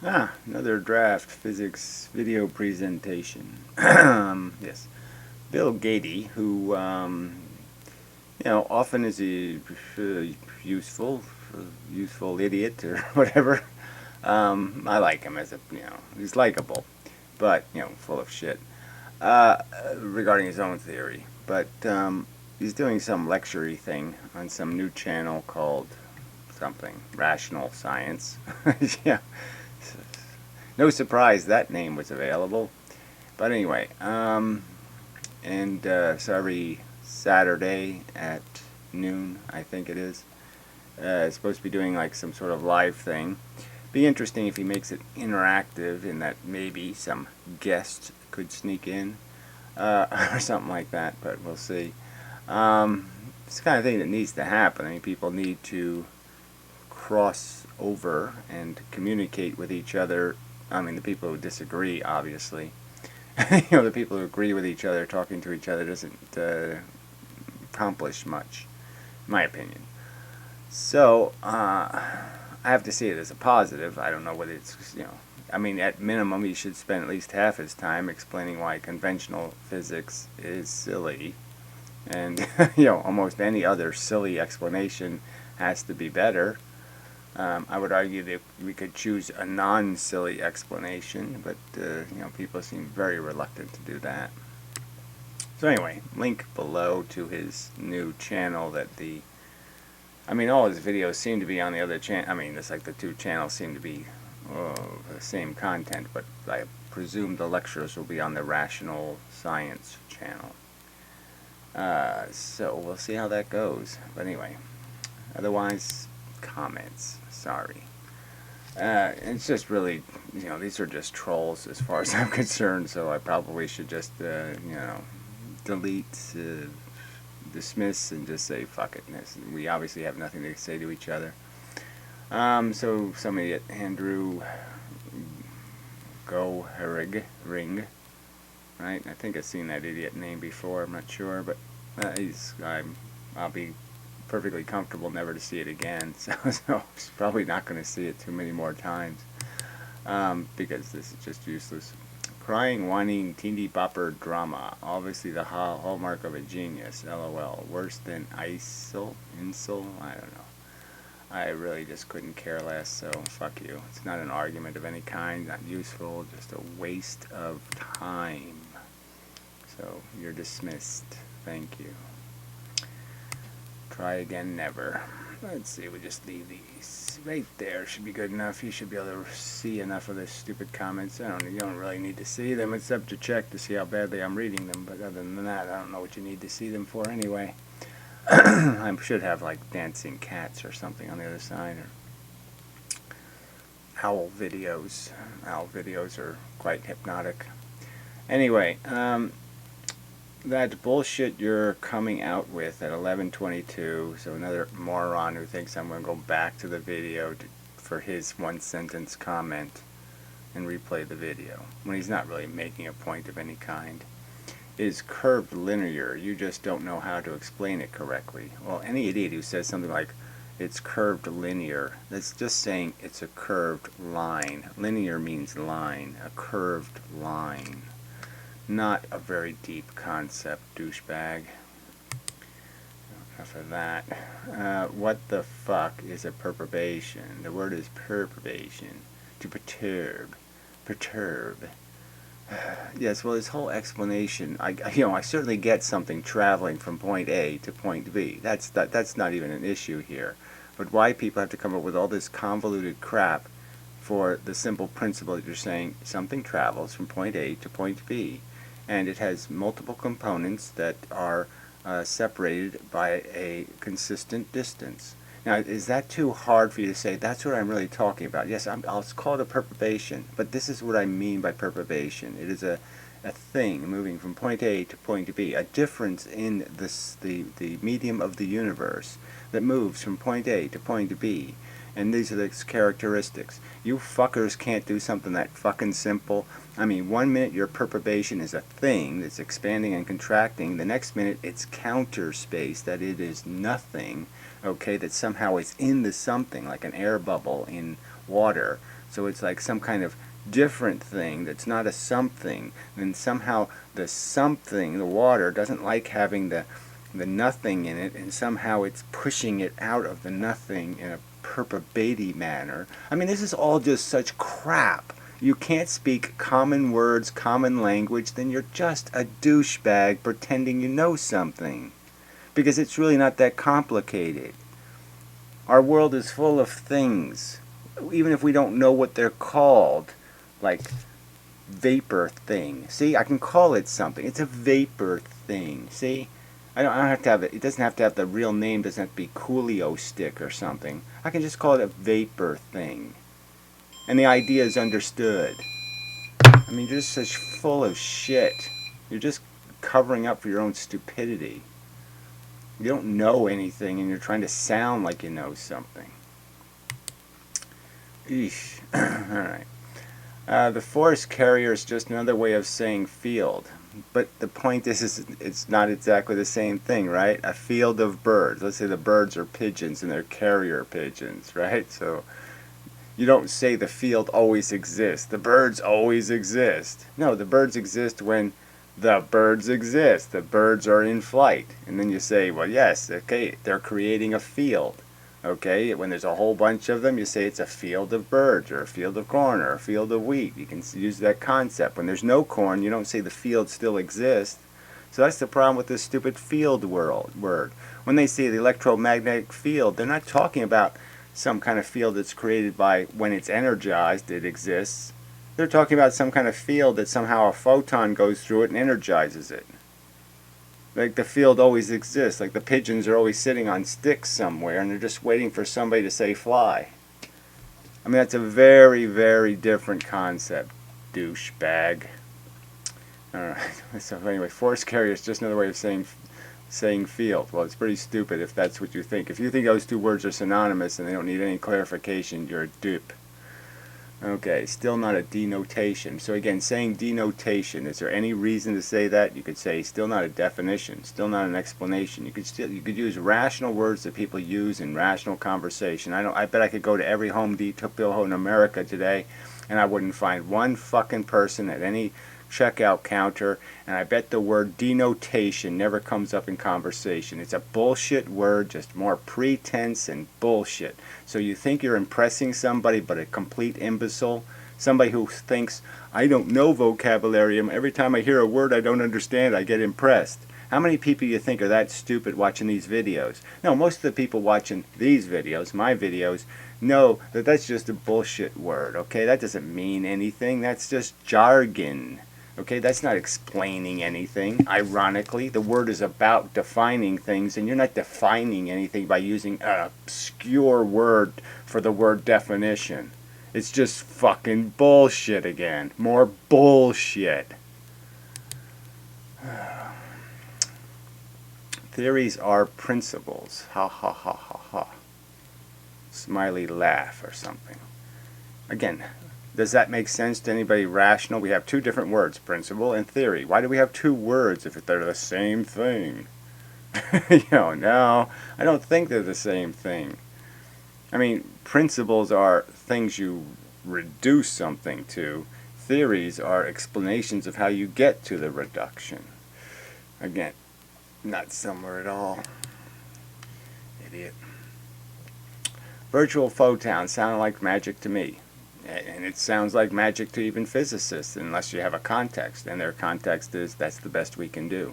Another draft physics video presentation. Yes, Bill Gaty, who often is a useful, useful idiot or whatever. I like him as he's likable, but full of shit regarding his own theory. But he's doing some lecture-y thing on some new channel called something Rational Science. Yeah. No surprise that name was available. But anyway, so every Saturday at noon, I think it is, it's supposed to be doing like some sort of live thing. Be interesting if he makes it interactive in that maybe some guest could sneak in or something like that, but we'll see. It's the kind of thing that needs to happen. I mean, people need to cross over and communicate with each other. I mean, the people who disagree, obviously. The people who agree with each other, talking to each other, doesn't accomplish much, in my opinion. So, I have to see it as a positive. I don't know whether it's, I mean, at minimum, he should spend at least half his time explaining why conventional physics is silly. And, almost any other silly explanation has to be better. I would argue that we could choose a non-silly explanation, but people seem very reluctant to do that. So anyway, link below to his new channel all his videos seem to be on the other channel. I mean, it's like the two channels seem to be the same content, but I presume the lectures will be on the Rational Science channel. So we'll see how that goes. But anyway, otherwise, comments. Sorry. It's just really, these are just trolls as far as I'm concerned, so I probably should just, delete, dismiss, and just say fuck it. We obviously have nothing to say to each other. So somebody at Andrew Ring, right? I think I've seen that idiot name before, I'm not sure, but I'll be perfectly comfortable never to see it again, so he's probably not going to see it too many more times, because this is just useless. Crying, whining, teeny bopper drama, obviously the hallmark of a genius, lol. Worse than insult, I don't know. I really just couldn't care less, so fuck you. It's not an argument of any kind, not useful, just a waste of time. So you're dismissed. Thank you. Try again, never. Let's see, we just leave these right there. Should be good enough. You should be able to see enough of the stupid comments. You don't really need to see them except to check to see how badly I'm reading them. But other than that, I don't know what you need to see them for anyway. I should have like dancing cats or something on the other side, or owl videos. Owl videos are quite hypnotic. Anyway, that bullshit you're coming out with at 11:22. So another moron who thinks I'm going to go back to the video for his one-sentence comment and replay the video when he's not really making a point of any kind. Is curved linear. You just don't know how to explain it correctly. Well, any idiot who says something like it's curved linear, that's just saying it's a curved line. Linear means line, a curved line. Not a very deep concept, douchebag. Enough of that. What the fuck is a perturbation? The word is perturbation. To perturb. Perturb. Yes, well, this whole explanation, I certainly get something traveling from point A to point B. That's not even an issue here. But why people have to come up with all this convoluted crap for the simple principle that you're saying something travels from point A to point B, and it has multiple components that are separated by a consistent distance. Now, is that too hard for you to say? That's what I'm really talking about. Yes, I'll call it a perturbation, but this is what I mean by perturbation. It is a thing moving from point A to point B, a difference in the medium of the universe that moves from point A to point B. And these are the characteristics. You fuckers can't do something that fucking simple. I mean, 1 minute your perturbation is a thing that's expanding and contracting. The next minute it's counter space, that it is nothing, okay, that somehow is in the something, like an air bubble in water. So it's like some kind of different thing that's not a something. And somehow the something, the water, doesn't like having the nothing in it, and somehow it's pushing it out of the nothing in a perpebating manner. I mean, this is all just such crap. You can't speak common words, common language, then you're just a douchebag pretending you know something. Because it's really not that complicated. Our world is full of things, even if we don't know what they're called, like vapor thing. See, I can call it something. It's a vapor thing. See, I don't have to have it. It doesn't have to have the real name. Doesn't have to be Coolio stick or something. I can just call it a vapor thing, and the idea is understood. I mean, you're just such full of shit. You're just covering up for your own stupidity. You don't know anything, and you're trying to sound like you know something. Eesh. Alright. The forest carrier is just another way of saying field. But the point is it's not exactly the same thing, right? A field of birds. Let's say the birds are pigeons and they're carrier pigeons, right? So you don't say the field always exists. The birds always exist. No, the birds exist when the birds exist. The birds are in flight. And then you say, well, yes, okay, they're creating a field. Okay, when there's a whole bunch of them, you say it's a field of birds, or a field of corn, or a field of wheat. You can use that concept. When there's no corn, you don't say the field still exists. So that's the problem with this stupid field word. When they say the electromagnetic field, they're not talking about some kind of field that's created by when it's energized, it exists. They're talking about some kind of field that somehow a photon goes through it and energizes it. Like the field always exists, like the pigeons are always sitting on sticks somewhere and they're just waiting for somebody to say fly. I mean, that's a very, very different concept, douchebag. Alright, so anyway, forest carrier is just another way of saying field. Well, it's pretty stupid if that's what you think. If you think those two words are synonymous and they don't need any clarification, you're a dupe. Okay, still not a denotation. So again, saying denotation, is there any reason to say that? You could say still not a definition, still not an explanation. You could use rational words that people use in rational conversation. I bet I could go to every Home Depot in America today and I wouldn't find one fucking person at any checkout counter, and I bet the word denotation never comes up in conversation. It's a bullshit word, just more pretense and bullshit. So you think you're impressing somebody, but a complete imbecile, somebody who thinks, I don't know vocabulary, and every time I hear a word I don't understand, I get impressed. How many people you think are that stupid watching these videos? No, most of the people watching these videos, my videos, know that that's just a bullshit word, okay? That doesn't mean anything. That's just jargon. Okay, that's not explaining anything. Ironically, the word is about defining things, and you're not defining anything by using an obscure word for the word definition. It's just fucking bullshit again. More bullshit. Theories are principles. Ha ha ha ha ha. Smiley laugh or something. Again, does that make sense to anybody rational? We have two different words, principle and theory. Why do we have two words if they're the same thing? No, I don't think they're the same thing. I mean, principles are things you reduce something to. Theories are explanations of how you get to the reduction. Again, not similar at all. Idiot. Virtual photons sound like magic to me. And it sounds like magic to even physicists, unless you have a context. And their context is, that's the best we can do.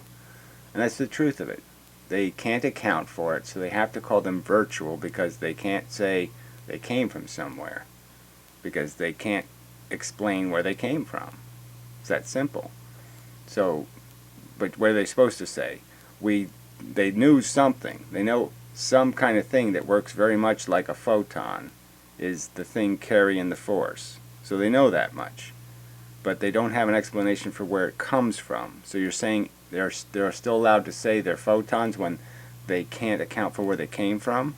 And that's the truth of it. They can't account for it, so they have to call them virtual because they can't say they came from somewhere. Because they can't explain where they came from. It's that simple. So, but what are they supposed to say? They knew something. They know some kind of thing that works very much like a photon is the thing carrying the force. So they know that much. But they don't have an explanation for where it comes from. So you're saying they're still allowed to say they're photons when they can't account for where they came from?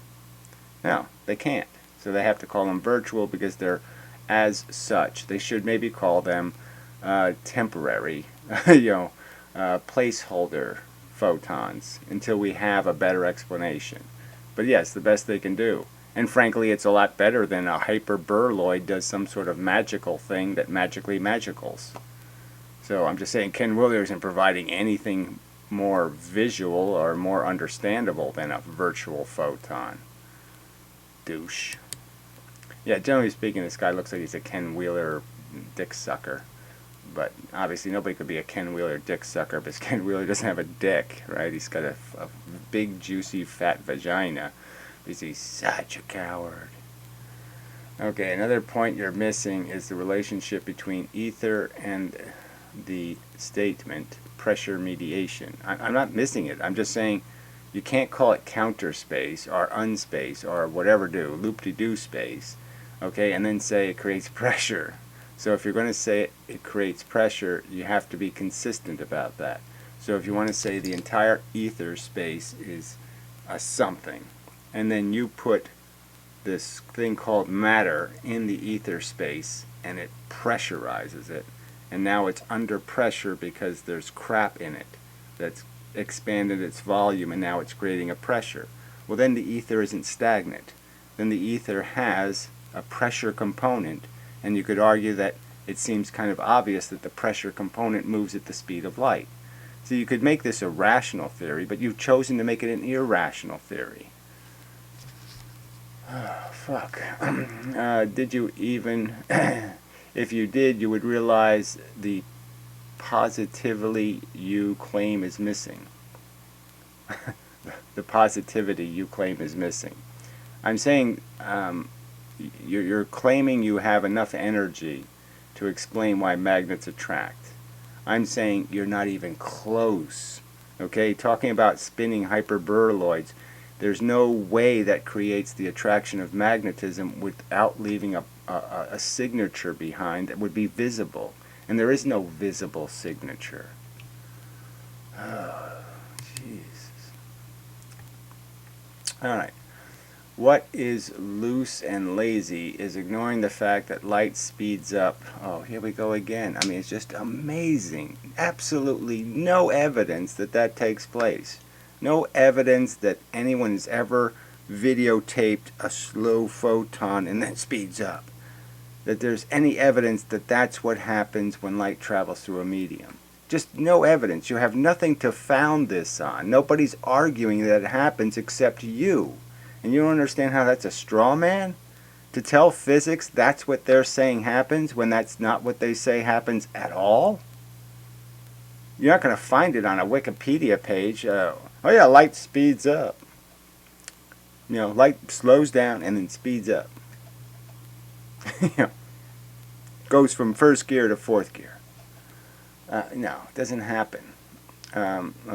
No, they can't. So they have to call them virtual because they're as such. They should maybe call them temporary, placeholder photons until we have a better explanation. But yes, the best they can do. And frankly, it's a lot better than a hyperburloid does some sort of magical thing that magically magicals. So I'm just saying Ken Wheeler isn't providing anything more visual or more understandable than a virtual photon. Douche. Yeah, generally speaking, this guy looks like he's a Ken Wheeler dick sucker. But obviously nobody could be a Ken Wheeler dick sucker because Ken Wheeler doesn't have a dick, right? He's got a big, juicy, fat vagina because he's such a coward. Okay, another point you're missing is the relationship between ether and the statement pressure mediation. I'm not missing it. I'm just saying you can't call it counter space or unspace or whatever loop-de-doo space, okay, and then say it creates pressure. So if you're going to say it creates pressure, you have to be consistent about that. So if you want to say the entire ether space is a something, and then you put this thing called matter in the ether space, and it pressurizes it, and now it's under pressure because there's crap in it that's expanded its volume, and now it's creating a pressure. Well, then the ether isn't stagnant. Then the ether has a pressure component, and you could argue that it seems kind of obvious that the pressure component moves at the speed of light. So you could make this a rational theory, but you've chosen to make it an irrational theory. Oh, fuck. Did you even... if you did, you would realize the positively you claim is missing. The positivity you claim is missing. I'm saying you're claiming you have enough energy to explain why magnets attract. I'm saying you're not even close. Okay, talking about spinning hyperburloids, there's no way that creates the attraction of magnetism without leaving a signature behind that would be visible. And there is no visible signature. Oh, Jesus. Alright. What is loose and lazy is ignoring the fact that light speeds up. Oh, here we go again. I mean, it's just amazing. Absolutely no evidence that that takes place. No evidence that anyone's ever videotaped a slow photon and then speeds up. That there's any evidence that that's what happens when light travels through a medium. Just no evidence. You have nothing to found this on. Nobody's arguing that it happens except you. And you don't understand how that's a straw man? To tell physics that's what they're saying happens when that's not what they say happens at all? You're not going to find it on a Wikipedia page. Oh yeah, light speeds up. You know, light slows down and then speeds up. You know, goes from first gear to fourth gear. No, it doesn't happen.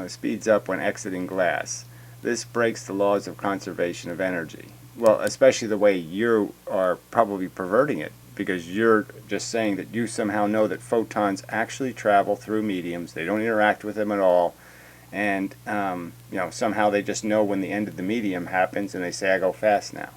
Speeds up when exiting glass. This breaks the laws of conservation of energy. Well, especially the way you are probably perverting it, because you're just saying that you somehow know that photons actually travel through mediums. They don't interact with them at all. And, you know, somehow they just know when the end of the medium happens and they say, I go fast now.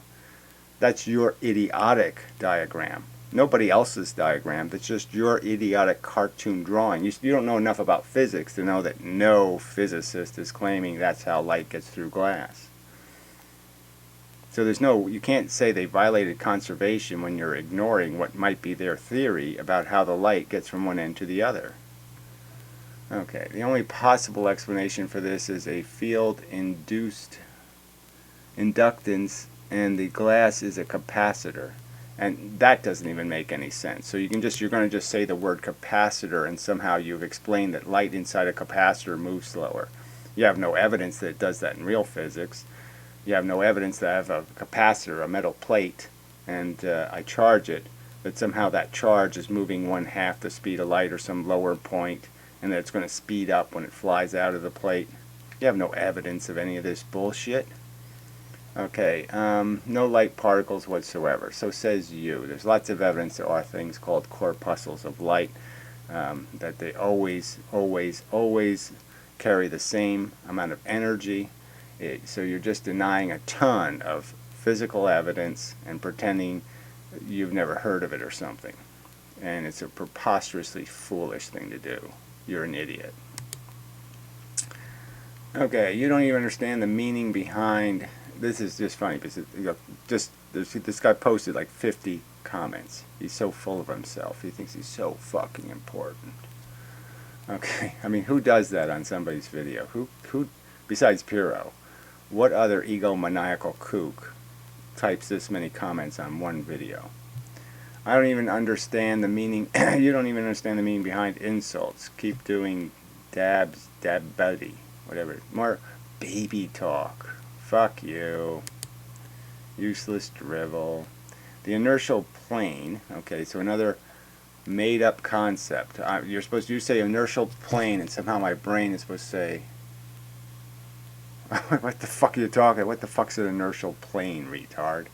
That's your idiotic diagram. Nobody else's diagram. That's just your idiotic cartoon drawing. You don't know enough about physics to know that no physicist is claiming that's how light gets through glass. So you can't say they violated conservation when you're ignoring what might be their theory about how the light gets from one end to the other. Okay, the only possible explanation for this is a field-induced inductance, and the glass is a capacitor. And that doesn't even make any sense. So you're going to just say the word capacitor, and somehow you've explained that light inside a capacitor moves slower. You have no evidence that it does that in real physics. You have no evidence that I have a capacitor, a metal plate, and I charge it, that somehow that charge is moving 1/2 the speed of light or some lower point, and that it's going to speed up when it flies out of the plate. You have no evidence of any of this bullshit. Okay, no light particles whatsoever. So says you. There's lots of evidence there are things called corpuscles of light, that they always carry the same amount of energy. So you're just denying a ton of physical evidence and pretending you've never heard of it or something. And it's a preposterously foolish thing to do. You're an idiot. Okay, you don't even understand the meaning behind this is just funny because this guy posted like 50 comments. He's so full of himself. He thinks he's so fucking important. Okay, I mean, who does that on somebody's video? Who besides Piro? What other egomaniacal kook types this many comments on one video? I don't even understand the meaning. You don't even understand the meaning behind insults. Keep doing dab buddy, whatever. More baby talk. Fuck you. Useless drivel. The inertial plane. Okay, so another made-up concept. You say inertial plane, and somehow my brain is supposed to say, what the fuck are you talking? What the fuck's an inertial plane, retard?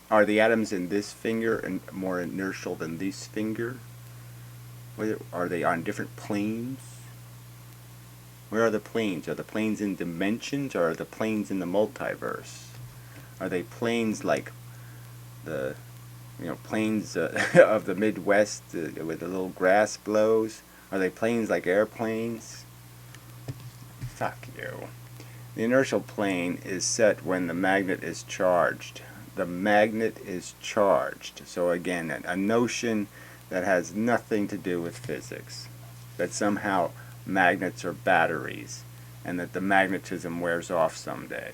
Are the atoms in this finger more inertial than this finger? Are they on different planes? Where are the planes? Are the planes in dimensions, or are the planes in the multiverse? Are they planes like the plains of the Midwest with the little grass blows? Are they planes like airplanes? Fuck you. The inertial plane is set when the magnet is charged. The magnet is charged. So again, a notion that has nothing to do with physics. That somehow magnets are batteries, and that the magnetism wears off someday.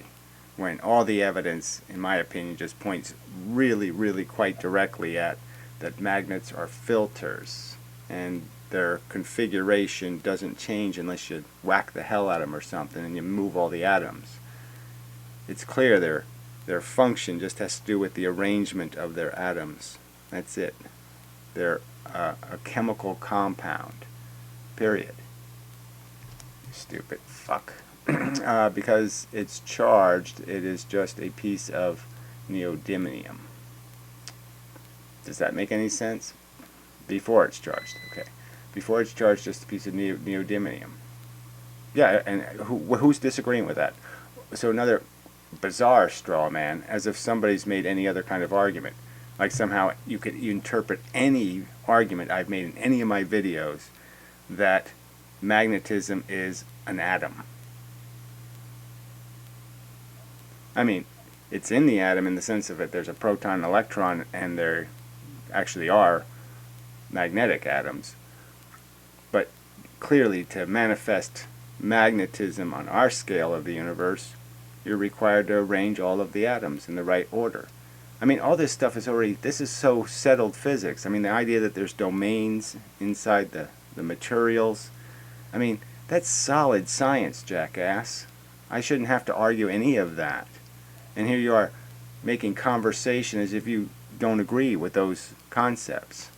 When all the evidence, in my opinion, just points really, really quite directly at that magnets are filters, and their configuration doesn't change unless you whack the hell out of them or something and you move all the atoms. It's clear their function just has to do with the arrangement of their atoms. That's it. They're a chemical compound. Period. Stupid fuck. Because it's charged, it is just a piece of neodymium. Does that make any sense? Before it's charged, okay. Before it's charged, just a piece of neodymium. Yeah, and who's disagreeing with that? So another bizarre straw man, as if somebody's made any other kind of argument. Like somehow you interpret any argument I've made in any of my videos that magnetism is an atom. I mean, it's in the atom in the sense of it. There's a proton and electron, and there actually are magnetic atoms. But clearly, to manifest magnetism on our scale of the universe, you're required to arrange all of the atoms in the right order. I mean, all this stuff is already, this is so settled physics. I mean, the idea that there's domains inside the materials, I mean, that's solid science, jackass. I shouldn't have to argue any of that. And here you are making conversation as if you don't agree with those concepts.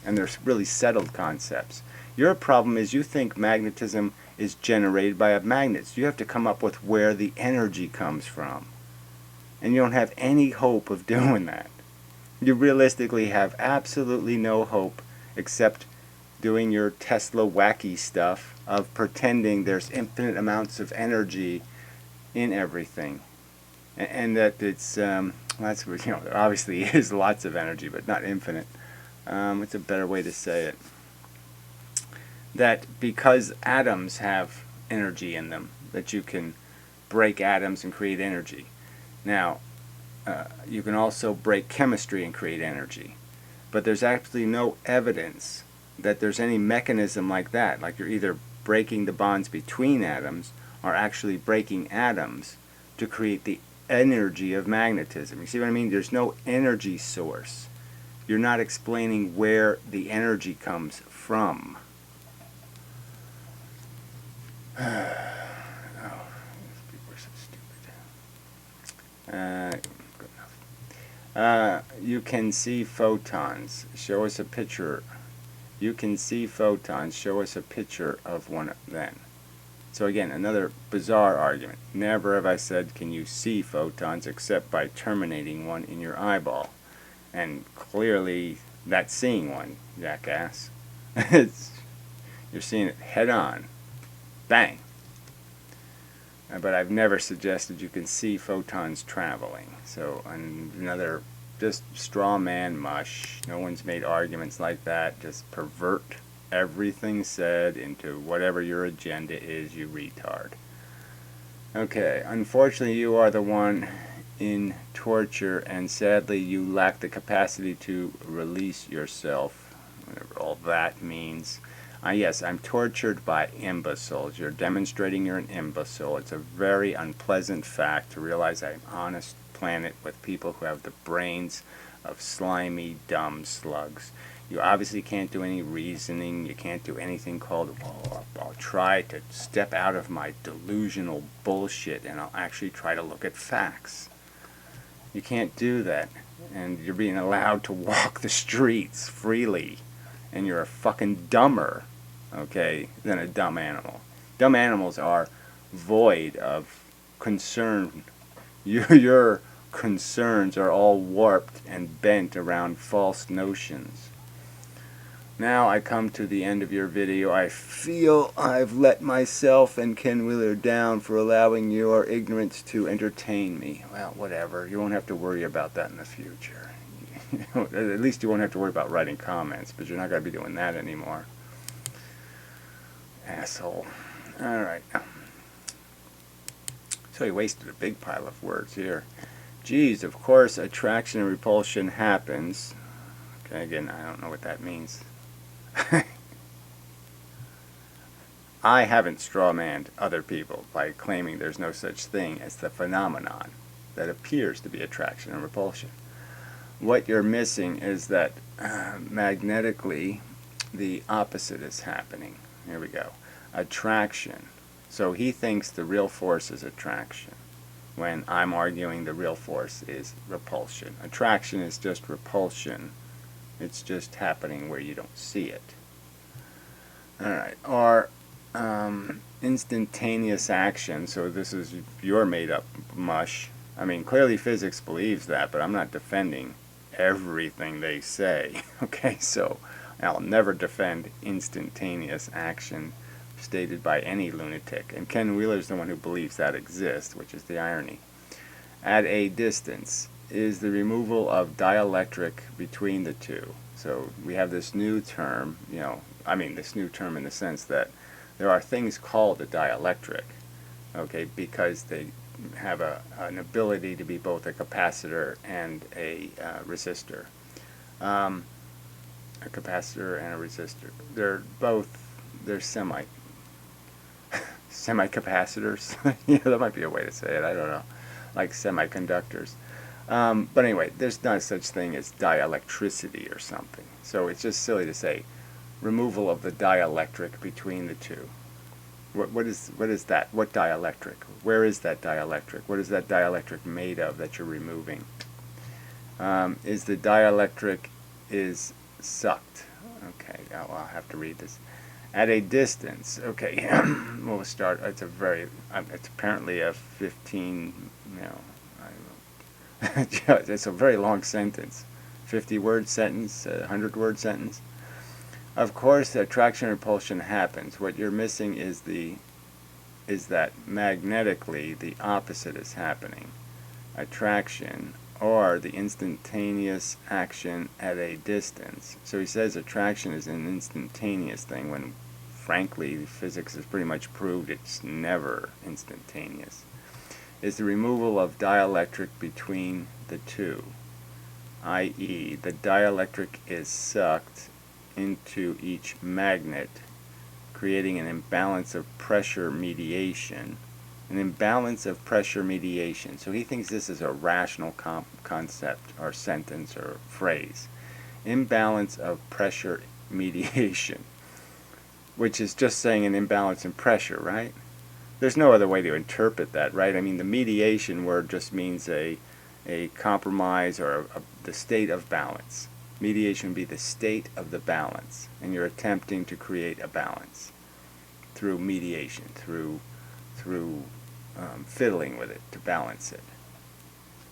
And they're really settled concepts. Your problem is you think magnetism is generated by magnets. You have to come up with where the energy comes from. And you don't have any hope of doing that. You realistically have absolutely no hope except doing your Tesla wacky stuff of pretending there's infinite amounts of energy in everything. And that it's, that's, there obviously is lots of energy, but not infinite. It's a better way to say it. That because atoms have energy in them, that you can break atoms and create energy. Now, you can also break chemistry and create energy. But there's actually no evidence that there's any mechanism like that. Like you're either breaking the bonds between atoms or actually breaking atoms to create the energy of magnetism. You see what I mean? There's no energy source. You're not explaining where the energy comes from. Oh, these people are so stupid. Good enough. You can see photons. Show us a picture. You can see photons. Show us a picture of one then. So again, another bizarre argument. Never have I said, can you see photons except by terminating one in your eyeball. And clearly, that's seeing one, jackass. You're seeing it head on. Bang. But I've never suggested you can see photons traveling. So another just straw man mush. No one's made arguments like that. Just pervert everything said into whatever your agenda is, you retard. Okay, unfortunately you are the one in torture, and sadly you lack the capacity to release yourself, whatever all that means. Yes, I'm tortured by imbeciles. You're demonstrating you're an imbecile. It's a very unpleasant fact to realize I'm on a planet with people who have the brains of slimy, dumb slugs. You obviously can't do any reasoning. You can't do anything called, well, I'll try to step out of my delusional bullshit and I'll actually try to look at facts. You can't do that. And you're being allowed to walk the streets freely. And you're a fucking dumber, okay, than a dumb animal. Dumb animals are void of concern. Your concerns are all warped and bent around false notions. Now I come to the end of your video. I feel I've let myself and Ken Wheeler down for allowing your ignorance to entertain me. Well, whatever. You won't have to worry about that in the future. At least you won't have to worry about writing comments, but you're not going to be doing that anymore. Asshole. Alright. So he wasted a big pile of words here. Geez, of course attraction and repulsion happens. Okay, again, I don't know what that means. I haven't strawmanned other people by claiming there's no such thing as the phenomenon that appears to be attraction and repulsion. What you're missing is that magnetically the opposite is happening. Here we go. Attraction. So he thinks the real force is attraction, when I'm arguing the real force is repulsion. Attraction is just repulsion. It's just happening where you don't see it. Alright. Or instantaneous action. So this is your made up mush. I mean, clearly physics believes that, but I'm not defending everything they say. Okay, so I'll never defend instantaneous action stated by any lunatic. And Ken Wheeler's the one who believes that exists, which is the irony. At a distance is the removal of dielectric between the two. So we have this new term, this new term in the sense that there are things called a dielectric, okay, because they have an ability to be both a capacitor and a resistor. A capacitor and a resistor. They're semi-capacitors. That might be a way to say it, I don't know. Like semiconductors. But anyway, there's not such thing as dielectricity or something. So it's just silly to say removal of the dielectric between the two. What is that? What dielectric? Where is that dielectric? What is that dielectric made of that you're removing? Is the dielectric is sucked? Okay, I'll have to read this. At a distance, okay, we'll start. It's it's apparently a 15, it's a very long sentence. 50-word sentence, 100-word sentence. Of course, attraction and repulsion happens. What you're missing is that magnetically the opposite is happening. Attraction, or the instantaneous action at a distance. So he says attraction is an instantaneous thing when, frankly, physics has pretty much proved it's never instantaneous. Is the removal of dielectric between the two, i.e., the dielectric is sucked into each magnet, creating an imbalance of pressure mediation. An imbalance of pressure mediation. So he thinks this is a rational concept or sentence or phrase. Imbalance of pressure mediation. Which is just saying an imbalance in pressure, right? There's no other way to interpret that, right? I mean, the mediation word just means a compromise or the state of balance. Mediation would be the state of the balance. And you're attempting to create a balance through mediation, through fiddling with it to balance it.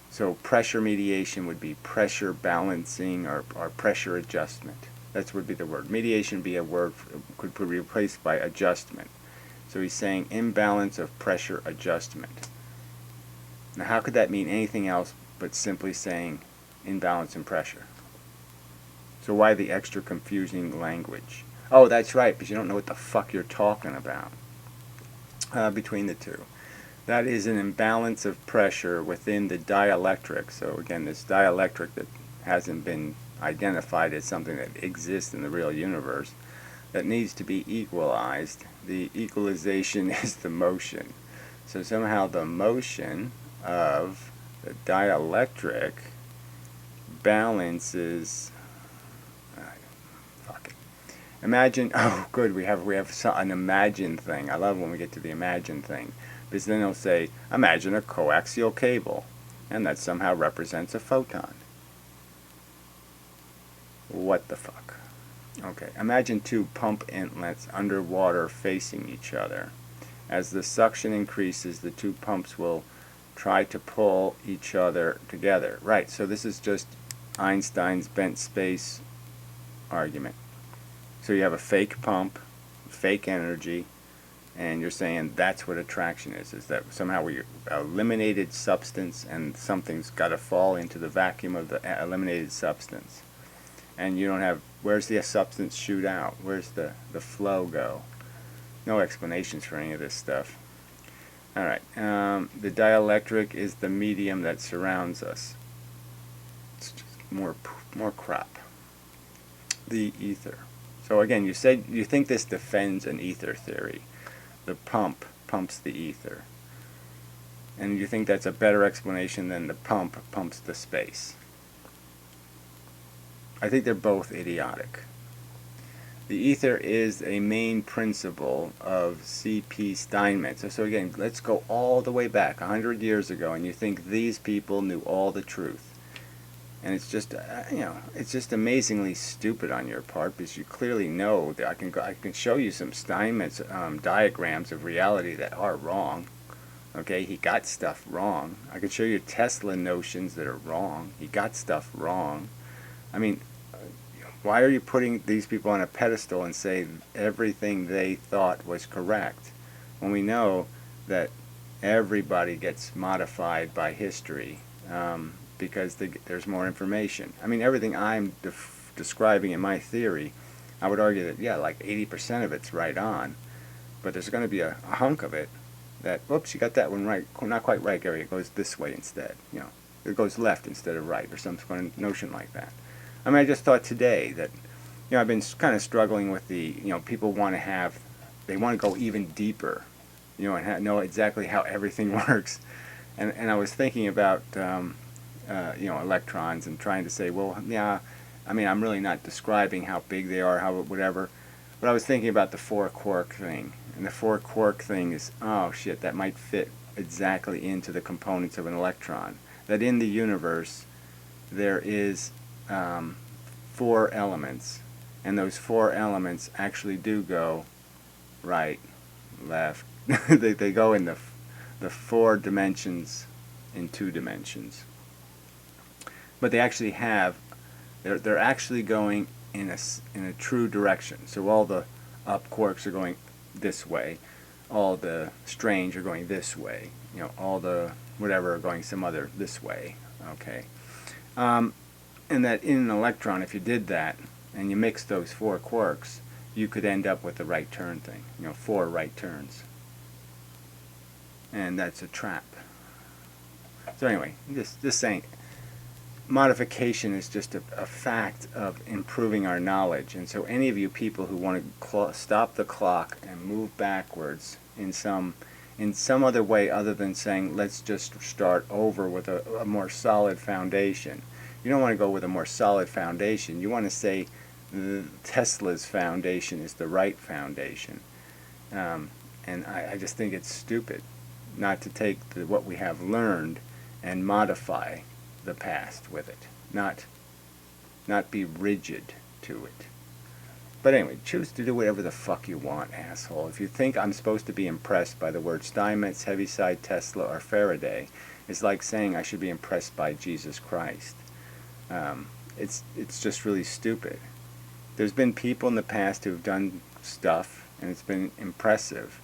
So pressure mediation would be pressure balancing or pressure adjustment. That would be the word. Mediation would be a word, could be replaced by adjustment. So he's saying imbalance of pressure adjustment. Now how could that mean anything else but simply saying imbalance in pressure? So why the extra confusing language? Oh, that's right, because you don't know what the fuck you're talking about between the two. That is an imbalance of pressure within the dielectric. So again, this dielectric that hasn't been identified as something that exists in the real universe, that needs to be equalized. The equalization is the motion. So somehow the motion of the dielectric balances. Fuck it. Imagine. Oh, good. We have an imagine thing. I love when we get to the imagine thing, because then they'll say, imagine a coaxial cable, and that somehow represents a photon. What the fuck? Okay, imagine two pump inlets underwater facing each other. As the suction increases, the two pumps will try to pull each other together. Right, so this is just Einstein's bent space argument. So you have a fake pump, fake energy, and you're saying that's what attraction is that somehow we eliminated substance and something's got to fall into the vacuum of the eliminated substance. And you don't have, where's the substance shoot out? Where's the flow go? No explanations for any of this stuff. Alright, the dielectric is the medium that surrounds us. It's just more crap. The ether. So again, you said you think this defends an ether theory. The pump pumps the ether. And you think that's a better explanation than the pump pumps the space. I think they're both idiotic. The ether is a main principle of C.P. Steinmetz. So again, let's go all the way back 100 years ago, and you think these people knew all the truth. And it's just, it's just amazingly stupid on your part, because you clearly know that I can show you some Steinmetz diagrams of reality that are wrong. Okay, he got stuff wrong. I could show you Tesla notions that are wrong. He got stuff wrong. I mean, why are you putting these people on a pedestal and say everything they thought was correct, when we know that everybody gets modified by history because there's more information? I mean, everything I'm describing in my theory, I would argue that, yeah, like 80% of it's right on, but there's going to be a hunk of it that, whoops, you got that one right, not quite right, Gary, it goes this way instead, it goes left instead of right, or some kind of notion like that. I mean, I just thought today that, I've been kind of struggling with the, people want to they want to go even deeper, and know exactly how everything works. And I was thinking about, electrons and trying to say, well, yeah, I mean, I'm really not describing how big they are, how whatever. But I was thinking about the 4-quark thing. And the 4-quark thing is, oh shit, that might fit exactly into the components of an electron. That in the universe, there is 4 elements, and those 4 elements actually do go right, left. they go in the 4 dimensions in 2 dimensions. But they actually have, they're actually going in a true direction. So all the up quarks are going this way, all the strange are going this way, all the whatever are going some other this way. Okay. And that in an electron, if you did that, and you mix those 4 quarks, you could end up with the right turn thing. 4 right turns. And that's a trap. So anyway, just saying, modification is just a fact of improving our knowledge. And so any of you people who want to stop the clock and move backwards in some other way other than saying, let's just start over with a more solid foundation. You don't want to go with a more solid foundation. You want to say Tesla's foundation is the right foundation. And I just think it's stupid not to take what we have learned and modify the past with it. Not be rigid to it. But anyway, choose to do whatever the fuck you want, asshole. If you think I'm supposed to be impressed by the word Steinmetz, Heaviside, Tesla, or Faraday, it's like saying I should be impressed by Jesus Christ. It's just really stupid. There's been people in the past who've done stuff, and it's been impressive.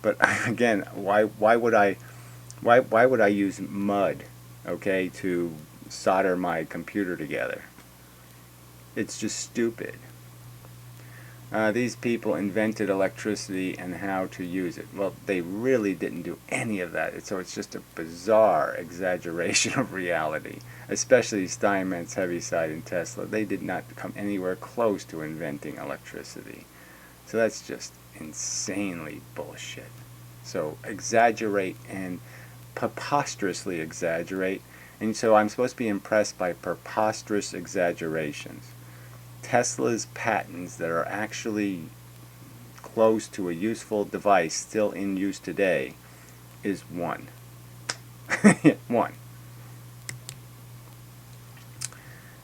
But again, why would I use mud, okay, to solder my computer together? It's just stupid. These people invented electricity and how to use it. Well, they really didn't do any of that. So it's just a bizarre exaggeration of reality, especially Steinmetz, Heaviside, and Tesla. They did not come anywhere close to inventing electricity. So that's just insanely bullshit. So exaggerate and preposterously exaggerate. And so I'm supposed to be impressed by preposterous exaggerations. Tesla's patents that are actually close to a useful device still in use today is one. One.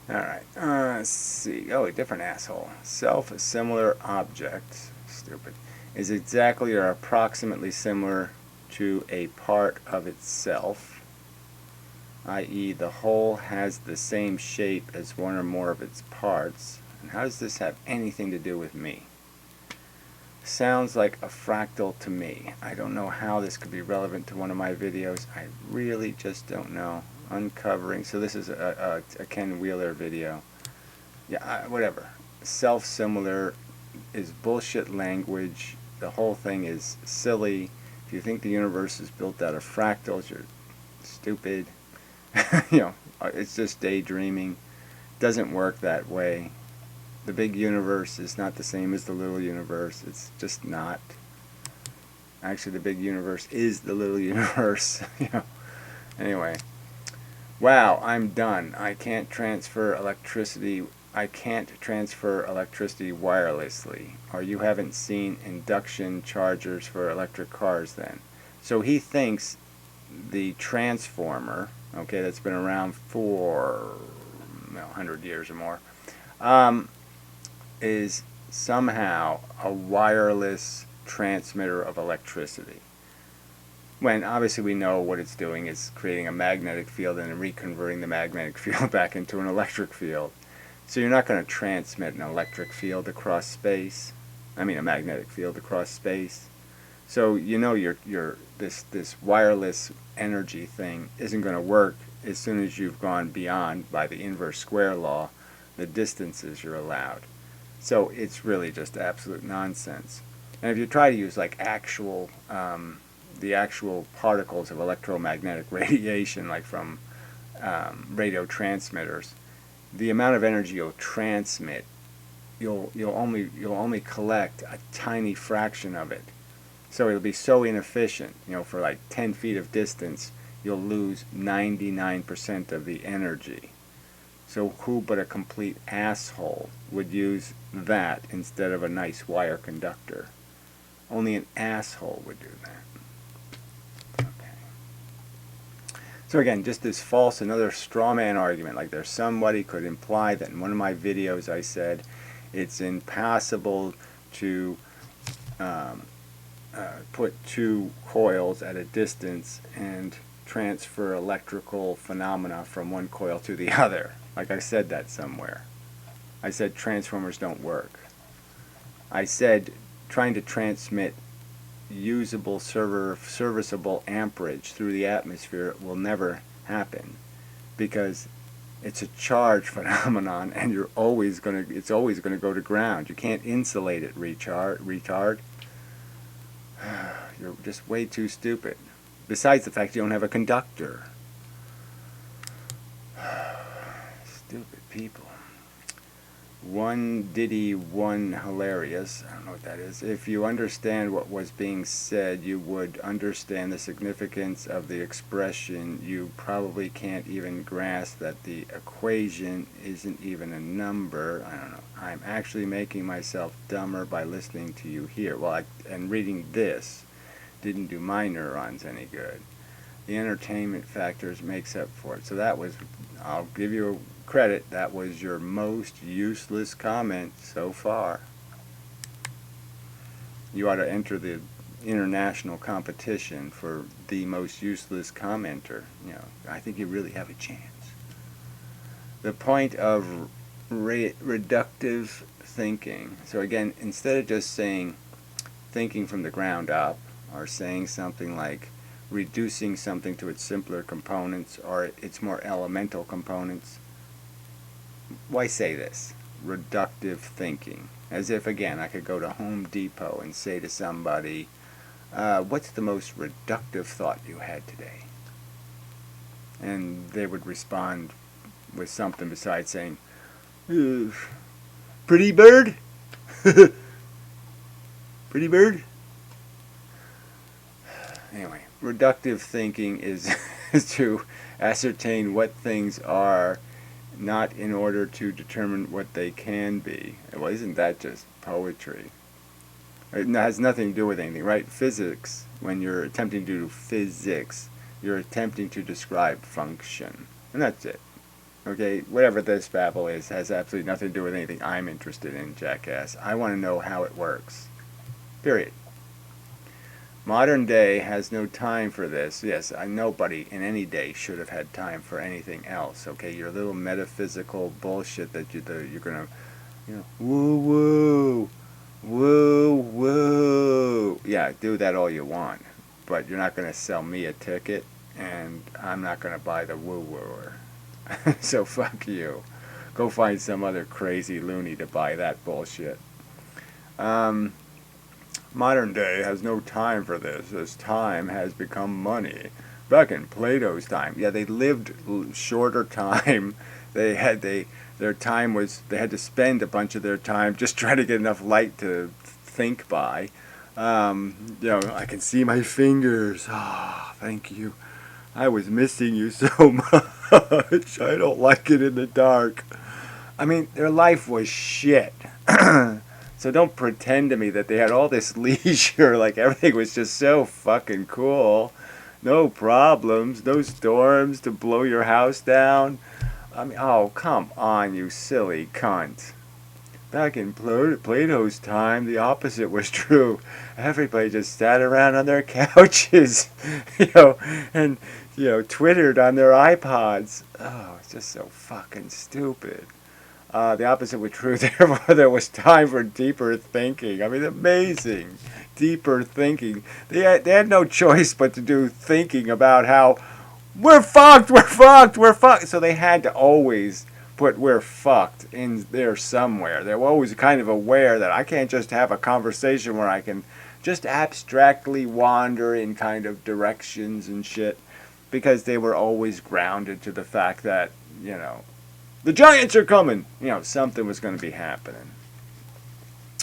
Alright, let's see. Oh, a different asshole. Self-similar object, stupid, is exactly or approximately similar to a part of itself, i.e. the whole has the same shape as one or more of its parts. And how does this have anything to do with me? Sounds like a fractal to me. I don't know how this could be relevant to one of my videos. I really just don't know. Uncovering. So this is a Ken Wheeler video. Yeah, whatever. Self-similar is bullshit language. The whole thing is silly. If you think the universe is built out of fractals, you're stupid. It's just daydreaming. Doesn't work that way. The big universe is not the same as the little universe. It's just not. Actually, the big universe is the little universe. Anyway. Wow, I'm done. I can't transfer electricity wirelessly. Or you haven't seen induction chargers for electric cars then. So he thinks the transformer, okay, that's been around for 100 years or more, is somehow a wireless transmitter of electricity. When obviously we know what it's doing is creating a magnetic field and reconverting the magnetic field back into an electric field. So you're not going to transmit an electric field across space. I mean a magnetic field across space. So this wireless energy thing isn't going to work as soon as you've gone beyond, by the inverse square law, the distances you're allowed. So it's really just absolute nonsense. And if you try to use like the actual particles of electromagnetic radiation, like from radio transmitters, the amount of energy you'll transmit, you'll only collect a tiny fraction of it. So it'll be so inefficient. For like 10 feet of distance, you'll lose 99% of the energy. So who but a complete asshole would use that instead of a nice wire conductor? Only an asshole would do that. Okay. So again, just this false, another straw man argument. Like there's somebody could imply that in one of my videos I said it's impossible to put two coils at a distance and transfer electrical phenomena from one coil to the other. Like I said that somewhere. I said transformers don't work. I said trying to transmit usable serviceable amperage through the atmosphere will never happen because it's a charge phenomenon and it's always going to go to ground. You can't insulate it, retard. You're just way too stupid. Besides the fact you don't have a conductor. Stupid people. One ditty, one hilarious. I don't know what that is. If you understand what was being said, you would understand the significance of the expression. You probably can't even grasp that the equation isn't even a number. I don't know. I'm actually making myself dumber by listening to you here. Well, and reading this didn't do my neurons any good. The entertainment factors makes up for it. So that was, I'll give you credit, that was your most useless comment so far. You ought to enter the international competition for the most useless commenter. I think you really have a chance. The point of reductive thinking. So again, instead of just saying thinking from the ground up, or saying something like reducing something to its simpler components or its more elemental components, why say this? reductive thinking. As if, again, I could go to Home Depot and say to somebody, what's the most reductive thought you had today? And they would respond with something besides saying, pretty bird? Pretty bird? Anyway, reductive thinking is to ascertain what things are, not in order to determine what they can be. Well, isn't that just poetry? It has nothing to do with anything, right? Physics, when you're attempting to do physics, you're attempting to describe function. And that's it. Okay, whatever this babble is has absolutely nothing to do with anything I'm interested in, jackass. I want to know how it works. Period. Modern day has no time for this. Yes, nobody in any day should have had time for anything else. Okay, your little metaphysical bullshit that you're gonna, woo woo, woo woo. Yeah, do that all you want, but you're not gonna sell me a ticket, and I'm not gonna buy the woo wooer. So fuck you. Go find some other crazy loony to buy that bullshit. Modern day has no time for this, as time has become money. Back in Plato's time, yeah, they lived shorter time. Their time was, they had to spend a bunch of their time just trying to get enough light to think by. I can see my fingers. Ah, thank you. I was missing you so much. I don't like it in the dark. I mean, their life was shit. So don't pretend to me that they had all this leisure, like everything was just so fucking cool. No problems, no storms to blow your house down. I mean, oh, come on, you silly cunt. Back in Plato's time, the opposite was true. Everybody just sat around on their couches, and, twittered on their iPods. Oh, it's just so fucking stupid. The opposite was true. Therefore, there was time for deeper thinking. I mean, amazing. Deeper thinking. They had no choice but to do thinking about how we're fucked. So they had to always put we're fucked in there somewhere. They were always kind of aware that I can't just have a conversation where I can just abstractly wander in kind of directions and shit, because they were always grounded to the fact that, the Giants are coming. Something was going to be happening.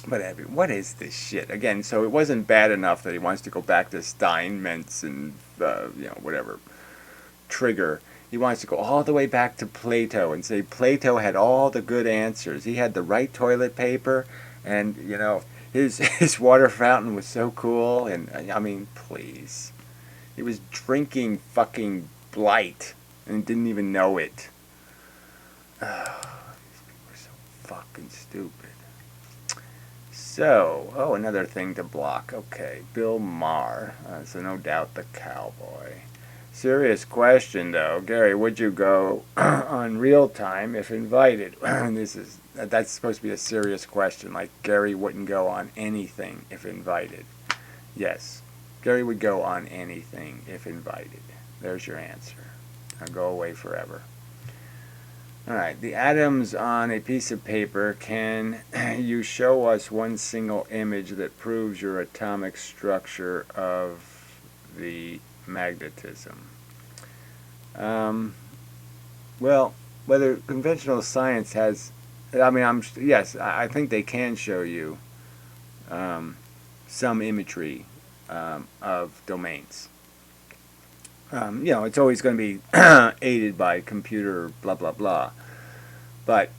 But what is this shit? Again, so it wasn't bad enough that he wants to go back to Steinmetz and, whatever, Trigger. He wants to go all the way back to Plato and say Plato had all the good answers. He had the right toilet paper, and, his water fountain was so cool. And, I mean, please. He was drinking fucking blight and didn't even know it. Oh, these people are so fucking stupid. So, another thing to block. Okay, Bill Maher. So no doubt the cowboy. Serious question, though. Gary, would you go on real time if invited? That's supposed to be a serious question. Like, Gary wouldn't go on anything if invited. Yes, Gary would go on anything if invited. There's your answer. Now go away forever. Alright, the atoms on a piece of paper, can you show us one single image that proves your atomic structure of the magnetism? Well, whether conventional science has, yes, I think they can show you some imagery of domains. It's always going to be aided by computer blah blah blah. But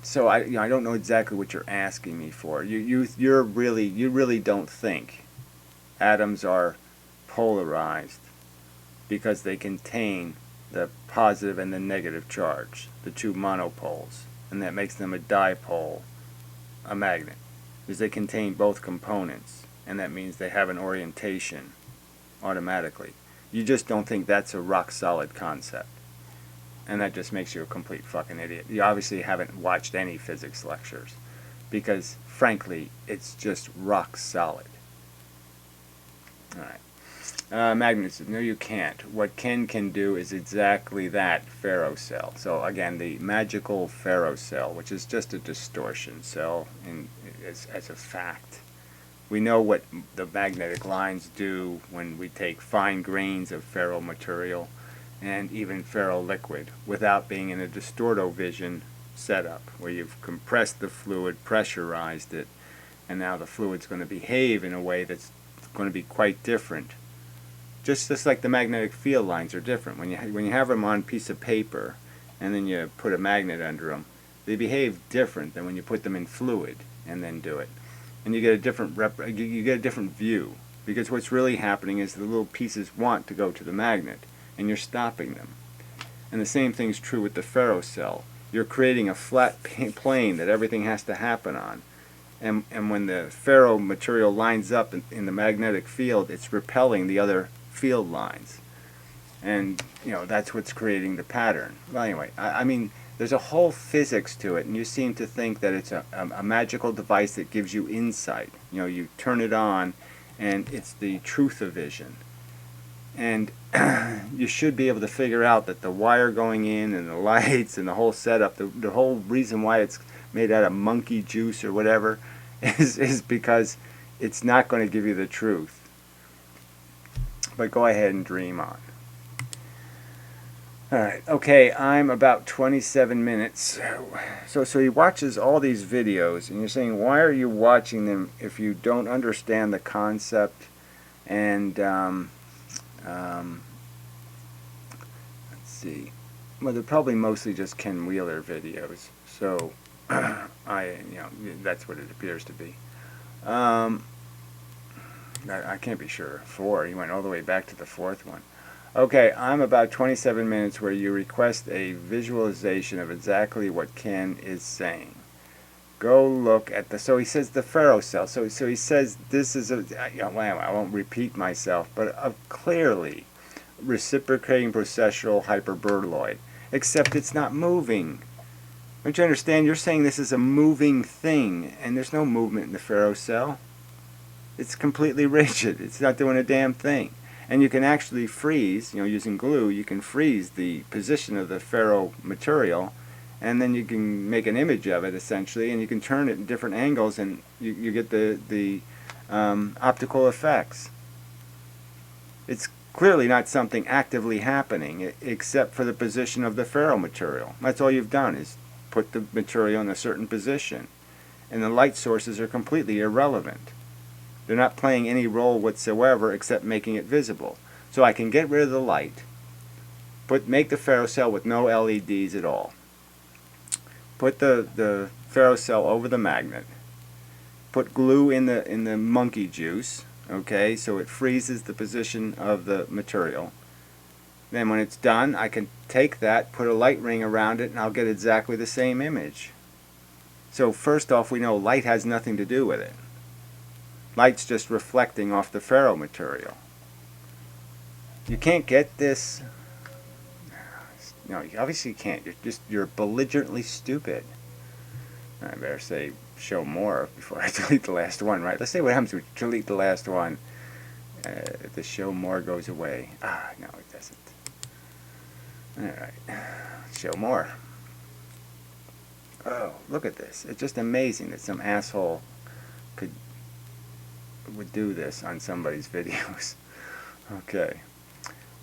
so I don't know exactly what you're asking me for. You really don't think atoms are polarized because they contain the positive and the negative charge, the two monopoles, and that makes them a dipole, a magnet, because they contain both components, and that means they have an orientation automatically. You just don't think that's a rock-solid concept. And that just makes you a complete fucking idiot. You obviously haven't watched any physics lectures, because, frankly, it's just rock-solid. Alright. Magnetism. No, you can't. What Ken can do is exactly that, ferrocell. So again, the magical ferrocell, which is just a distortion cell as a fact. We know what the magnetic lines do when we take fine grains of ferro material and even ferro liquid without being in a distortovision setup where you've compressed the fluid, pressurized it, and now the fluid's going to behave in a way that's going to be quite different. Just like the magnetic field lines are different. When you have them on a piece of paper and then you put a magnet under them, they behave different than when you put them in fluid and then do it. And you get a different you get a different view, because what's really happening is the little pieces want to go to the magnet and you're stopping them. And the same thing's true with the ferrocell. You're creating a flat plane that everything has to happen on. And when the ferro material lines up in the magnetic field, it's repelling the other field lines, and that's what's creating the pattern. Well, anyway, I mean, there's a whole physics to it, and you seem to think that it's a magical device that gives you insight. You turn it on and it's the truth-o-vision, and you should be able to figure out that the wire going in and the lights and the whole setup, the whole reason why it's made out of monkey juice or whatever is because it's not going to give you the truth. But go ahead and dream on. Alright, okay, I'm about 27 minutes. So he watches all these videos, and you're saying, why are you watching them if you don't understand the concept? And, let's see. Well, they're probably mostly just Ken Wheeler videos. So, that's what it appears to be. I can't be sure. 4. He went all the way back to the 4th one. Okay, I'm about 27 minutes where you request a visualization of exactly what Ken is saying. Go look at so he says the ferrocell. So he says this is I won't repeat myself, but clearly reciprocating processual hyperboloid, except it's not moving. Don't you understand? You're saying this is a moving thing, and there's no movement in the ferrocell. It's completely rigid. It's not doing a damn thing. And you can actually freeze, using glue, you can freeze the position of the ferro material, and then you can make an image of it, essentially, and you can turn it in different angles, and you get the optical effects. It's clearly not something actively happening, except for the position of the ferro material. That's all you've done, is put the material in a certain position. And the light sources are completely irrelevant. They're not playing any role whatsoever except making it visible. So I can get rid of the light, make the ferrocell with no LEDs at all, put the ferrocell over the magnet, put glue in the monkey juice, okay, so it freezes the position of the material. Then when it's done, I can take that, put a light ring around it, and I'll get exactly the same image. So first off, we know light has nothing to do with it. Light's just reflecting off the ferro material. You can't get this. No, you obviously can't. You're belligerently stupid. I better say show more before I delete the last one, right? Let's see what happens when we delete the last one. If the show more goes away. No, it doesn't. Alright. Show more. Oh, look at this. It's just amazing that some asshole would do this on somebody's videos. Okay.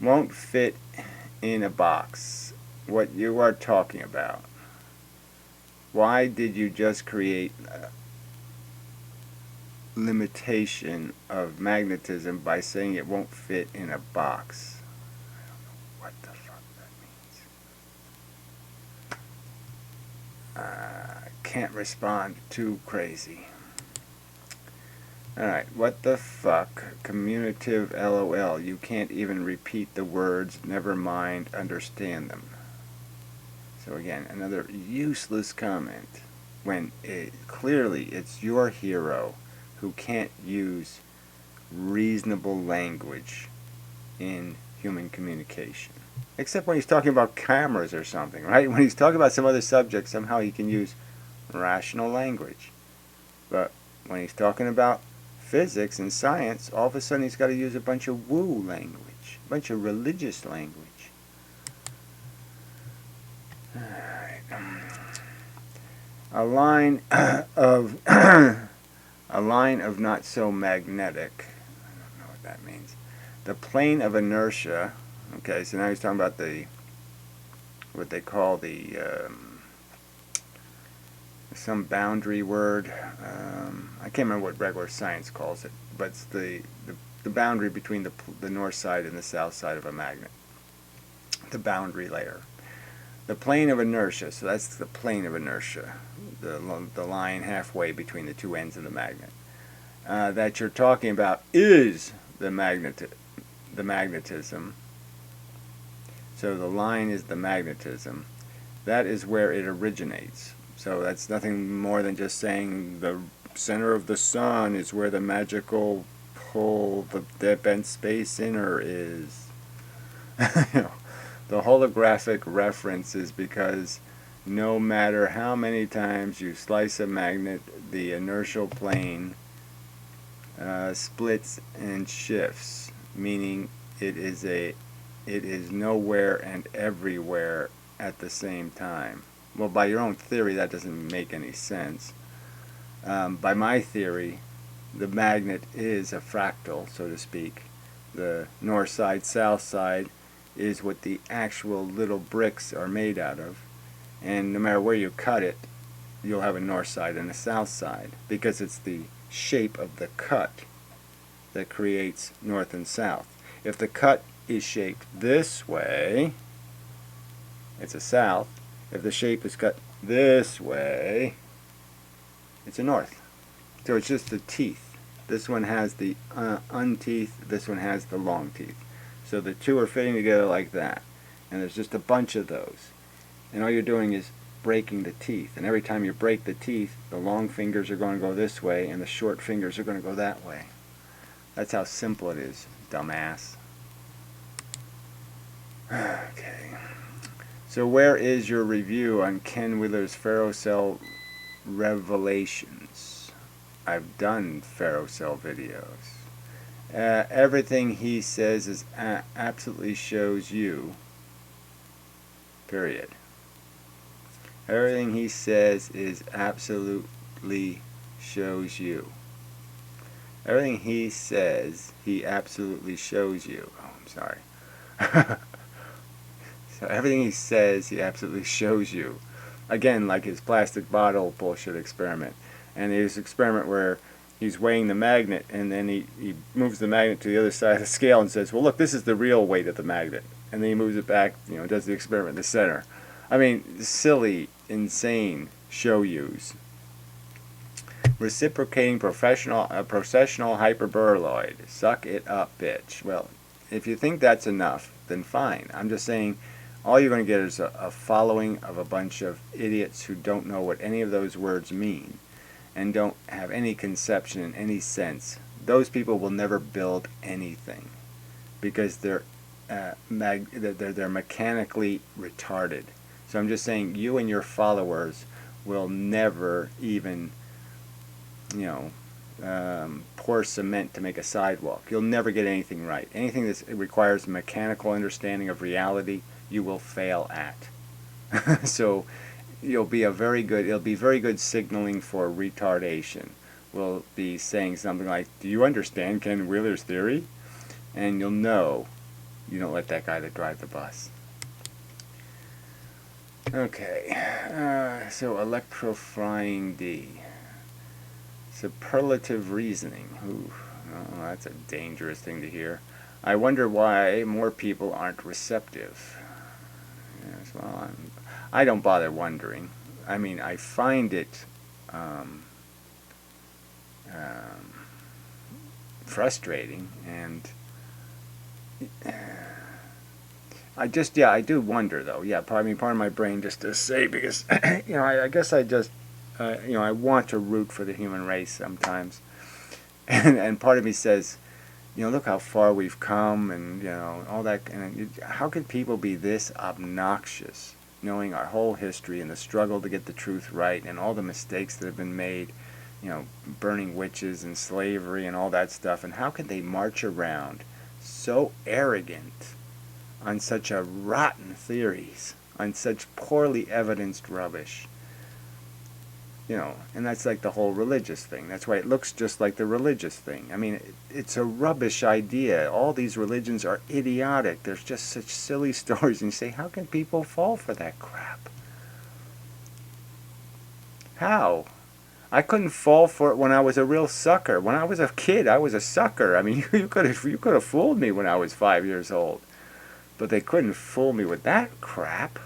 Won't fit in a box. What you are talking about. Why did you just create a limitation of magnetism by saying it won't fit in a box? I don't know what the fuck that means. Can't respond. Too crazy. Alright, what the fuck? Commutative LOL. You can't even repeat the words, never mind, understand them. So again, another useless comment when clearly it's your hero who can't use reasonable language in human communication. Except when he's talking about cameras or something, right? When he's talking about some other subject, somehow he can use rational language. But when he's talking about physics and science, all of a sudden he's got to use a bunch of woo language, a bunch of religious language. A line of a line of not so magnetic. I don't know what that means. The plane of inertia. Okay, so now he's talking about what they call some boundary word. I can't remember what regular science calls it, but it's the boundary between the north side and the south side of a magnet. The boundary layer. The plane of inertia, so that's the plane of inertia, the line halfway between the two ends of the magnet. That you're talking about is the magnetism. So the line is the magnetism. That is where it originates. So that's nothing more than just saying the center of the sun is where the magical pull, the bent space inner is. You know, the holographic reference is because no matter how many times you slice a magnet, the inertial plane splits and shifts, meaning it is nowhere and everywhere at the same time. Well, by your own theory, that doesn't make any sense. By my theory, the magnet is a fractal, so to speak. The north side, south side is what the actual little bricks are made out of. And no matter where you cut it, you'll have a north side and a south side, because it's the shape of the cut that creates north and south. If the cut is shaped this way, it's a south. If the shape is cut this way, it's a north. So it's just the teeth. This one has the unteeth, this one has the long teeth. So the two are fitting together like that. And there's just a bunch of those. And all you're doing is breaking the teeth. And every time you break the teeth, the long fingers are going to go this way and the short fingers are going to go that way. That's how simple it is, dumbass. Okay. So where is your review on Ken Wheeler's ferrocell revelations? I've done ferrocell videos. Everything he says is absolutely shows you. Period. Everything he says is absolutely shows you. Everything he says, he absolutely shows you. Oh, I'm sorry. So everything he says, he absolutely shows you. Again, like his plastic bottle bullshit experiment. And his experiment where he's weighing the magnet, and then he moves the magnet to the other side of the scale and says, well, look, this is the real weight of the magnet. And then he moves it back, does the experiment in the center. I mean, silly, insane show-yous. Reciprocating processional hyperboloid. Suck it up, bitch. Well, if you think that's enough, then fine. I'm just saying, all you're going to get is a following of a bunch of idiots who don't know what any of those words mean and don't have any conception in any sense. Those people will never build anything because they're mechanically retarded. So I'm just saying, you and your followers will never even, pour cement to make a sidewalk. You'll never get anything right. Anything that requires mechanical understanding of reality, you will fail at. So it'll be very good signaling for retardation. We'll be saying something like, do you understand Ken Wheeler's theory? And you'll know you don't let that guy that drive the bus. Okay, so electrofrying D. Superlative reasoning. Ooh, oh, that's a dangerous thing to hear. I wonder why more people aren't receptive. Yes, well, I don't bother wondering. I mean, I find it frustrating, and I do wonder though. Yeah, part of my brain just to say, because I guess I just I want to root for the human race sometimes, and part of me says, look how far we've come, and all that. And how can people be this obnoxious, knowing our whole history and the struggle to get the truth right, and all the mistakes that have been made, you know, burning witches and slavery and all that stuff. And how can they march around so arrogant on such a rotten theories, on such poorly evidenced rubbish? You know, and that's like the whole religious thing. That's why it looks just like the religious thing. I mean, it's a rubbish idea. All these religions are idiotic. There's just such silly stories. And you say, how can people fall for that crap? How? I couldn't fall for it when I was a real sucker. When I was a kid, I was a sucker. I mean, you could have fooled me when I was 5 years old. But they couldn't fool me with that crap.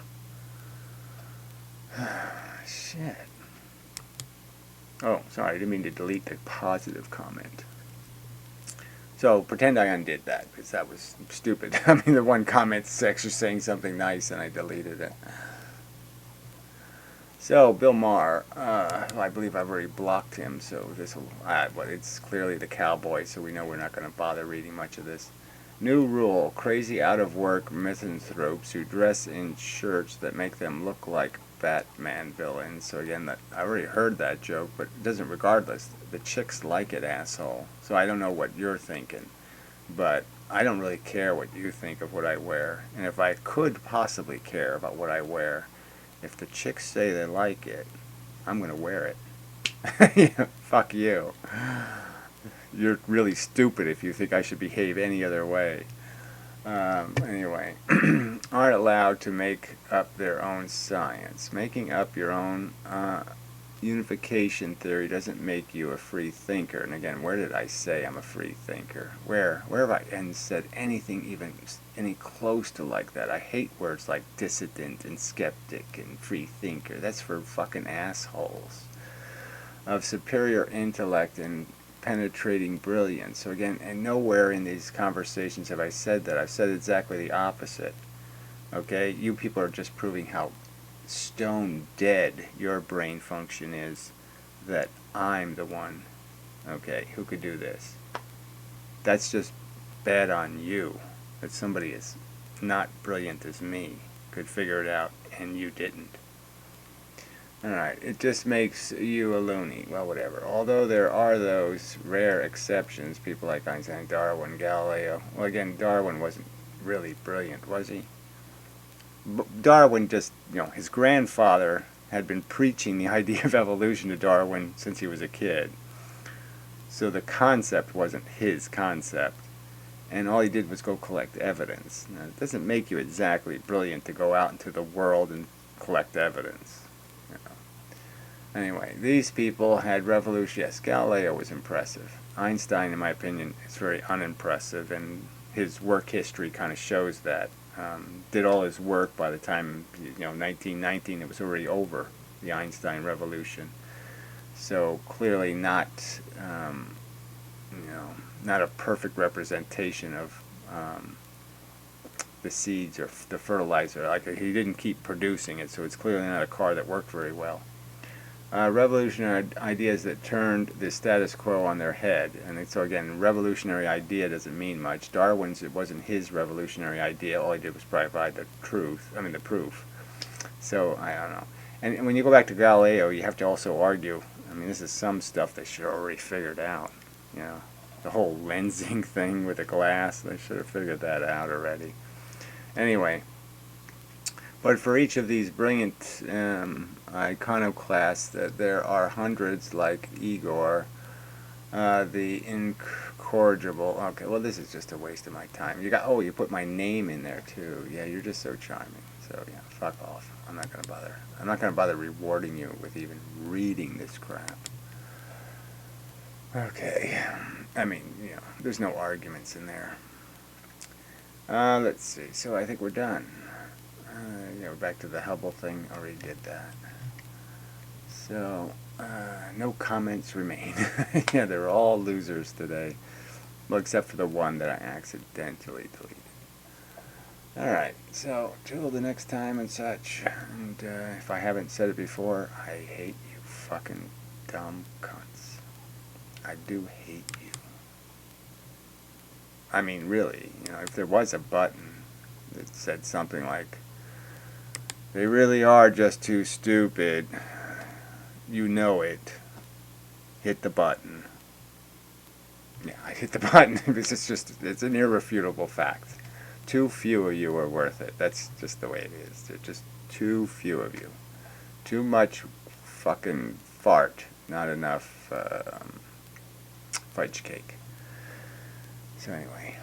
Shit. Oh, sorry, I didn't mean to delete the positive comment. So pretend I undid that, because that was stupid. I mean, the one comment's actually saying something nice, and I deleted it. So, Bill Maher, I believe I've already blocked him, so this will, well, it's clearly the cowboy, so we know we're not going to bother reading much of this. New rule, crazy out-of-work misanthropes who dress in shirts that make them look like Batman villains. So again, I already heard that joke, but it doesn't, regardless, the chicks like it, asshole. So I don't know what you're thinking, but I don't really care what you think of what I wear. And if I could possibly care about what I wear, if the chicks say they like it, I'm going to wear it. Fuck you. You're really stupid if you think I should behave any other way. Anyway, aren't allowed to make up their own science. Making up your own unification theory doesn't make you a free thinker. And again, where did I say I'm a free thinker? Where have I said anything even any close to like that? I hate words like dissident and skeptic and free thinker. That's for fucking assholes. Of superior intellect and penetrating brilliance. So again, and nowhere in these conversations have I said that. I've said exactly the opposite. Okay? You people are just proving how stone dead your brain function is, that I'm the one, okay, who could do this. That's just bad on you, that somebody as not brilliant as me could figure it out and you didn't. Alright, it just makes you a loony. Well, whatever. Although there are those rare exceptions, people like Einstein, Darwin, Galileo. Well, again, Darwin wasn't really brilliant, was he? Darwin just, his grandfather had been preaching the idea of evolution to Darwin since he was a kid. So the concept wasn't his concept. And all he did was go collect evidence. Now, it doesn't make you exactly brilliant to go out into the world and collect evidence. Anyway, these people had revolution. Yes, Galileo was impressive. Einstein, in my opinion, is very unimpressive, and his work history kind of shows that. Did all his work by the time, 1919, it was already over, the Einstein revolution. So clearly not, not a perfect representation of the seeds or the fertilizer. Like, he didn't keep producing it, so it's clearly not a car that worked very well. Revolutionary ideas that turned the status quo on their head. And so again, revolutionary idea doesn't mean much. Darwin's, it wasn't his revolutionary idea. All he did was provide the proof. So, I don't know. And when you go back to Galileo, you have to also argue, this is some stuff they should have already figured out. The whole lensing thing with the glass, they should have figured that out already. Anyway, but for each of these brilliant iconoclasts, there are hundreds like Igor, the incorrigible. Okay, well, this is just a waste of my time. You put my name in there too. Yeah, you're just so charming. So yeah, fuck off. I'm not gonna bother. I'm not gonna bother rewarding you with even reading this crap. Okay, there's no arguments in there. Let's see. So I think we're done. We're back to the Hubble thing. Already did that. So, no comments remain. Yeah, they're all losers today. Well, except for the one that I accidentally deleted. Alright, so, till the next time and such. And if I haven't said it before, I hate you fucking dumb cunts. I do hate you. Really, if there was a button that said something like, they really are just too stupid, you know it, hit the button. Yeah, I hit the button because it's an irrefutable fact. Too few of you are worth it. That's just the way it is. There's just too few of you. Too much fucking fart. Not enough fudge cake. So anyway.